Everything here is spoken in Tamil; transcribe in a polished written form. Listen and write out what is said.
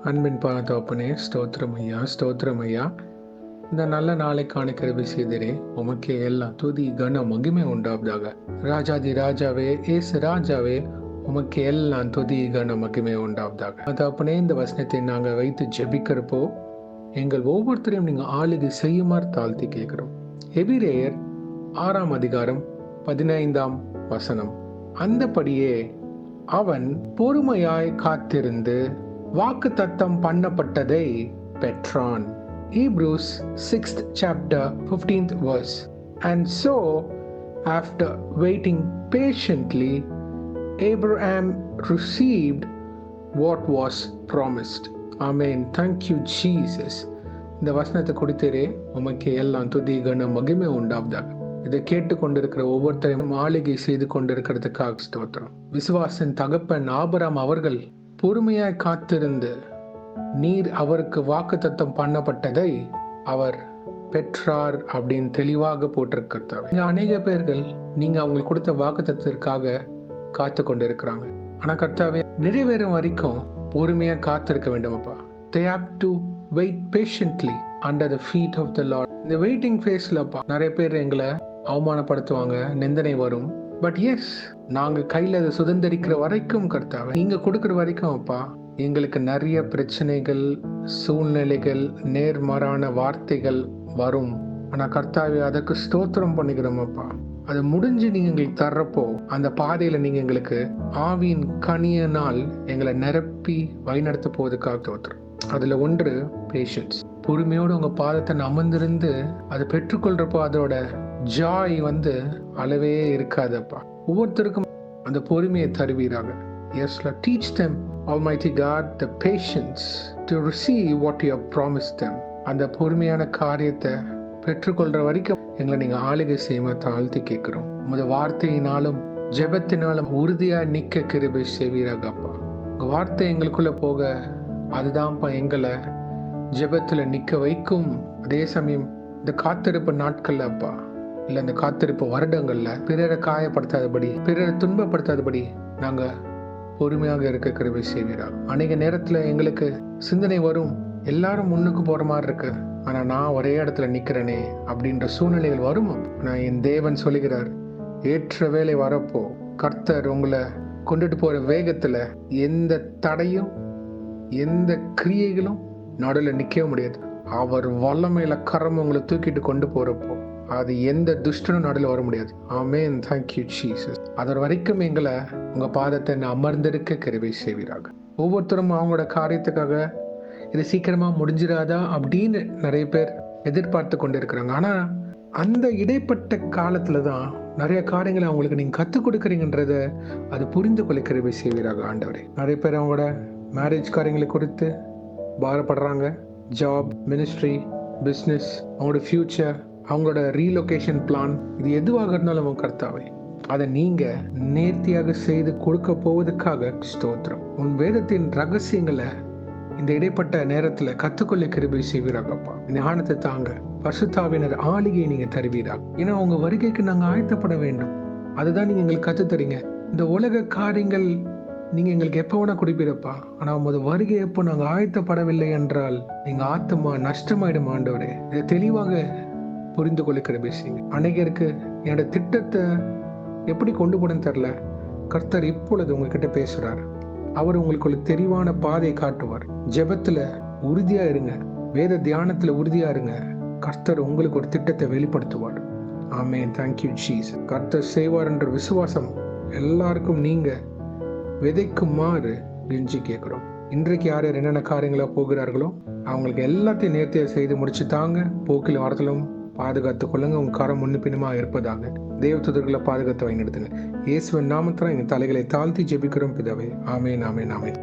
அன்பின் தகப்பனே, ஸ்தோத்திரம் ஐயா, ஸ்தோத்திரம் ஐயா. இந்த நல்ல நாளைக்கான கிருபை செய்தரே, உமக்கே எல்லாம் துதி கன மகிமை உண்டாவதாக. ராஜாதி ராஜாவே, ஏசு ராஜாவே, உமக்கு எல்லாம் துதி கன மகிமை உண்டாவதாக. தகப்பனே, இந்த வசனத்தை நாங்கள் வைத்து ஜெபிக்கிறப்போ எங்கள் ஒவ்வொருத்தரையும் நீங்கள் ஆளுகை செய்யுமாறு தாழ்த்தி கேட்கிறோம். எபிரேயர் 6ஆம் அதிகாரம் 15ஆம் வசனம். அந்தபடியே அவன் பொறுமையாய் காத்திருந்து வாக்கு தத்தம் பண்ணப்பட்டதை பெற்றான். Hebrews 6th chapter 15th verse. And so, after waiting patiently, Abraham received what was promised. Amen. Thank you, Jesus. இந்த வசனத்தை கொடுத்தரே, உமக்கு எல்லாம் துதி கன மகிமை உண்டாவதாக. இதை கேட்டுக்கொண்டிருக்கிற ஒவ்வொருத்தரையும் ஆளுகை செய்து கொண்டிருக்கிறதுக்காக ஸ்தோத்திரம். விசுவாசின் தகப்பன் ஆபிரகாம் அவர்கள் பொறுமையாய் காத்திருந்து நீர் அவருக்கு வாக்குத்தத்தம் பண்ணப்பட்டதை அவர் பெற்றார் அப்படின்னு தெளிவாக போட்டிருக்கிறார். அநேக பேர்கள் நீங்க அவங்களுக்கு கொடுத்த வாக்குத்தத்திற்காக காத்து கொண்டு இருக்கிறாங்க. ஆனா கர்த்தாவே, நிறைவேறும் வரைக்கும் பொறுமையா காத்திருக்க வேண்டுமப்பா. They have to wait patiently under the feet of the Lord. இந்த வெயிட்டிங் ஃபேஸ்லப்பா நிறைய பேர் எங்களை அவமானப்படுத்துவாங்க, நிந்தனை வரும். பட் எஸ், நாங்க கையில அதை சுதந்திரிக்கிற வரைக்கும் கர்த்தாவே, நீங்க கொடுக்கிற வரைக்கும் அப்பா எங்களுக்கு நிறைய பிரச்சனைகள், சூழ்நிலைகள், நேர்மாறான வார்த்தைகள் வரும். ஆனா கர்த்தாவே, அதுக்கு ஸ்தோத்திரம் பண்ணிக்கிறோம் அப்பா. அது முடிஞ்சு நீங்க எங்களுக்கு தர்றப்போ அந்த பாதையில நீங்க எங்களுக்கு ஆவியின் கனியனால் எங்களை நிரப்பி வழிநடத்த போவதுக்காக தோத்துறோம். அதுல ஒன்று பேஷன்ஸ். பொறுமையோடு உங்க பாதத்தை அமர்ந்திருந்து அதை பெற்றுக்கொள்றப்போ அதோட ஜாய் அளவே இருக்காதப்பா. ஒவ்வொருத்தருக்கும் அந்த பொறுமையை தருவீராக. Yes, Lord, teach them, Almighty God, the patience to receive what you have promised them. அந்த பொறுமையான காரியத்தை பெற்றுக்கொள்ற வரைக்கும் எங்களை நீங்க ஆளுகை செய்ய தாழ்த்தி கேட்கிறோம். உமது வார்த்தையினாலும் ஜெபத்தினாலும் உறுதியா நிக்க கிருபை செய்வீராகப்பா. உங்க வார்த்தை எங்களுக்குள்ள போக அதுதான்ப்பா எங்களை ஜெபத்துல நிக்க வைக்கும். அதே சமயம் இந்த காத்திருப்பு நாட்கள்ல அப்பா, இல்ல இந்த காத்திருப்பு வருடங்கள்ல பிறரை காயப்படுத்தாதபடி, பிறரை துன்பப்படுத்தாதபடி நாங்க பொறுமையாக இருக்க கிருபை செய்வீராக. அநேக நேரத்துல எங்களுக்கு சிந்தனை வரும், எல்லாரும் முன்னுக்கு போற மாதிரி இருக்கு, ஆனா நான் ஒரே இடத்துல நிக்கிறேனே அப்படின்ற சூழ்நிலைகள் வரும். நான் என் தேவன் சொல்லுகிறார், ஏற்ற வேலை வரப்போ கர்த்தர் உங்களை கொண்டுட்டு போற வேகத்துல எந்த தடையும் எந்த கிரியைகளும் நடுவில் நிற்க முடியாது. அவர் வல்லமையில கரம் உங்களை தூக்கிட்டு கொண்டு போறப்போ அது எந்த துஷ்டனும் நடுவில் வர முடியாது. ஆமென். Thank you, Jesus. அது வரைக்கும் எங்களை உங்க பாதத்தை அமர்ந்திருக்க கிருபை செய்வீராக. ஒவ்வொருத்தரும் அவங்களோட காரியத்துக்காக இது சீக்கிரமா முடிஞ்சிடாதா அப்படின்னு நிறைய பேர் எதிர்பார்த்து கொண்டு இருக்கிறாங்க. ஆனா அந்த இடைப்பட்ட காலத்துலதான் நிறைய காரியங்களை அவங்களுக்கு நீங்க கத்துக் கொடுக்குறீங்கன்றத அது புரிந்து கொள்ள கிருபை செய்வீராக ஆண்டவரே. நிறைய பேர் அவங்களோட மேரேஜ் காரியங்களை குறித்து பாரப்படுறாங்க. ஜாப், மினிஸ்ட்ரி, பிஸ்னஸ், அவங்களோட ஃபியூச்சர், அவங்களோட ரீலொகேஷன் பிளான், இது எதுவாக இருந்தாலும் கர்த்தாவே அதை நீங்க நேர்த்தியாக செய்து கொடுக்க போவதற்காக ஸ்தோத்திரம். உன் வேதத்தின் ரகசியங்களை இந்த இடைப்பட்ட நேரத்துல கத்துக்கொள்ள கிருபை செய்வீராகப்பா. இந்த ஞானத்தை தாங்க பரிசுத்தாவினர் ஆளிகையை நீங்க தருவீராக. ஏன்னா உங்க வருகைக்கு நாங்க ஆயத்தப்பட வேண்டும். அதுதான் நீங்க எங்களுக்கு கத்து தரீங்க. இந்த உலக காரியங்கள் நீங்க எங்களுக்கு எப்ப வேணா குடிப்பீரப்பா. ஆனா உமது வருகை எப்போ நாங்க ஆயத்தப்படவில்லை என்றால் நீங்க ஆத்மா நஷ்டமாயிடும் ஆண்டவரே. இதை தெளிவாக புரிந்து கொள்ள கிருபை செய்யுங்க. அநேகருக்கு என்னோட திட்டத்தை எப்படி கொண்டு போடன்னு தெரியல, கர்த்தர் இப்பொழுது உங்ககிட்ட பேசுறாரு. அவர் உங்களுக்கு ஒரு தெளிவான பாதை காட்டுவார். ஜெபத்துல உறுதியா இருங்க, வேத தியானத்துல உறுதியா இருங்க. கர்த்தர் உங்களுக்கு ஒரு திட்டத்தை வெளிப்படுத்துவார். ஆமென். Thank you, Jesus. கர்த்தர் செய்வார் என்ற விசுவாசம் எல்லாருக்கும் நீங்க விதைக்குமாறு கெஞ்சி கேட்கிறோம். இன்றைக்கு யார் யார் என்னென்ன காரியங்களா போகிறார்களோ அவங்களுக்கு எல்லாத்தையும் நேர்த்தியா செய்து முடிச்சு தாங்க. போக்கில் வாரத்திலும் பாதுகாத்து கொள்ளுங்க. உங்க காரம் முன்னு பின்னுமா இருப்பதாக தேவதூதர்களை பாதுகாத்து வைநடத்துங்க. இயேசுவின் நாமத்தில் எங்க தலைகளை தாழ்த்தி ஜெபிக்கிறோம் பிதாவே. ஆமென், ஆமென், ஆமென்.